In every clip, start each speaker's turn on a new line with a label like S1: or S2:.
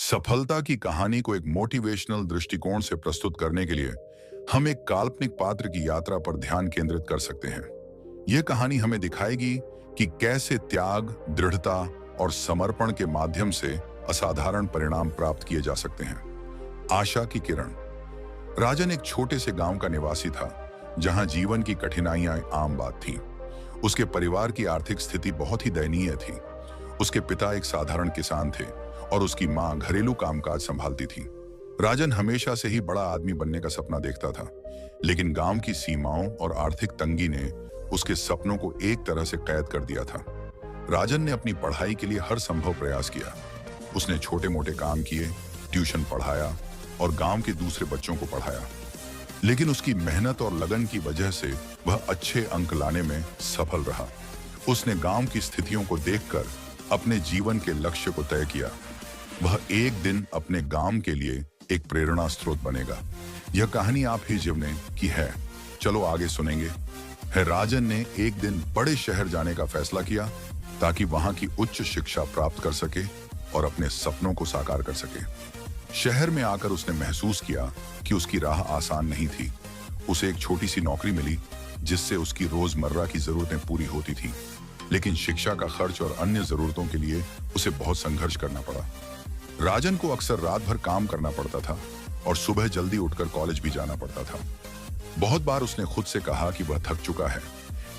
S1: सफलता की कहानी को एक मोटिवेशनल दृष्टिकोण से प्रस्तुत करने के लिए हम एक काल्पनिक पात्र की यात्रा पर ध्यान केंद्रित कर सकते हैं। यह कहानी हमें दिखाएगी कि कैसे त्याग, दृढ़ता और समर्पण के माध्यम से असाधारण परिणाम प्राप्त किए जा सकते हैं। आशा की किरण। राजन एक छोटे से गांव का निवासी था, जहां जीवन की कठिनाइयां आम बात थीं। उसके परिवार की आर्थिक स्थिति बहुत ही दयनीय थी। उसके पिता एक साधारण किसान थे और उसकी मां घरेलू कामकाज संभालती थी। राजन हमेशा से ही बड़ा आदमी बनने का सपना देखता था, लेकिन गांव की सीमाओं और आर्थिक तंगी ने उसके सपनों को एक तरह से कैद कर दिया था। राजन ने अपनी पढ़ाई के लिए हर संभव प्रयास किया। उसने छोटे मोटे काम किए, ट्यूशन पढ़ाया और गांव के दूसरे बच्चों को पढ़ाया, लेकिन उसकी मेहनत और लगन की वजह से वह अच्छे अंक लाने में सफल रहा। उसने गांव की स्थितियों को देखकर अपने जीवन के लक्ष्य को तय किया। वह एक दिन अपने गांव के लिए एक प्रेरणा स्रोत बनेगा। यह कहानी आप ही जीवने की है। चलो आगे सुनेंगे। राजन ने एक दिन बड़े शहर जाने का फैसला किया ताकि वहां की उच्च शिक्षा प्राप्त कर सके और अपने सपनों को साकार कर सके। शहर में आकर उसने महसूस किया कि उसकी राह आसान नहीं थी। उसे एक छोटी सी नौकरी मिली जिससे उसकी रोजमर्रा की जरूरतें पूरी होती थी, लेकिन शिक्षा का खर्च और अन्य जरूरतों के लिए उसे बहुत संघर्ष करना पड़ा। राजन को अक्सर रात भर काम करना पड़ता था और सुबह जल्दी उठकर कॉलेज भी जाना पड़ता था। बहुत बार उसने खुद से कहा कि वह थक चुका है,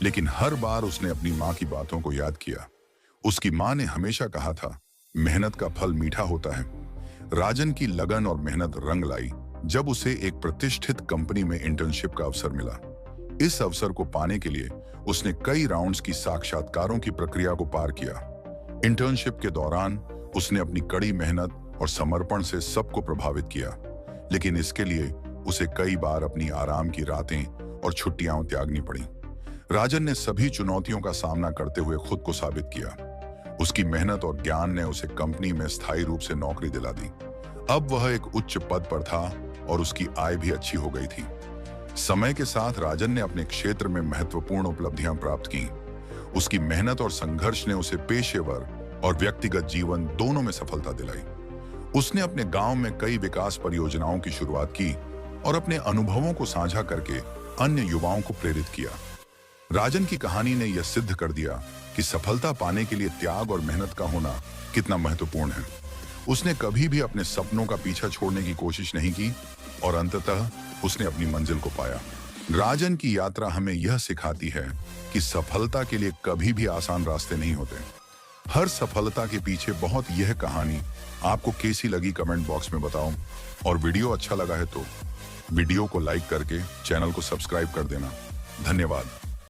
S1: लेकिन हर बार उसने अपनी माँ की बातों को याद किया। उसकी माँ ने हमेशा कहा था, मेहनत का फल मीठा होता है। राजन की लगन और मेहनत रंग लाई जब उसे एक प्रतिष्ठित कंपनी में इंटर्नशिप का अवसर मिला। इस अवसर को पाने के लिए उसने कई राउंड्स की साक्षात्कारों की प्रक्रिया को पार किया। इंटर्नशिप के दौरान उसने अपनी कड़ी मेहनत और समर्पण से सबको प्रभावित किया, लेकिन इसके लिए उसे कई बार अपनी आराम की रातें और छुट्टियां त्यागनी पड़ी। राजन ने सभी चुनौतियों का सामना करते हुए खुद को साबित किया। उसकी मेहनत और ज्ञान ने उसे कंपनी में स्थायी रूप से नौकरी दिला दी। अब वह एक उच्च पद पर था और उसकी आय भी अच्छी हो गई थी। समय के साथ राजन ने अपने क्षेत्र में महत्वपूर्ण उपलब्धियां प्राप्त की। उसकी मेहनत और संघर्ष ने उसे पेशेवर और व्यक्तिगत जीवन दोनों में सफलता दिलाई। उसने अपने गांव में कई विकास परियोजनाओं की शुरुआत की और अपने अनुभवों को साझा करके अन्य युवाओं को प्रेरित किया। राजन की कहानी ने यह सिद्ध कर दिया कि सफलता पाने के लिए त्याग और मेहनत का होना कितना महत्वपूर्ण है। उसने कभी भी अपने सपनों का पीछा छोड़ने की कोशिश नहीं की और अंततः उसने अपनी मंजिल को पाया। राजन की यात्रा हमें यह सिखाती है कि सफलता के लिए कभी भी आसान रास्ते नहीं होते। हर सफलता के पीछे बहुत यह कहानी। आपको कैसी लगी कमेंट बॉक्स में बताओ, और वीडियो अच्छा लगा है तो वीडियो को लाइक करके चैनल को सब्सक्राइब कर देना। धन्यवाद।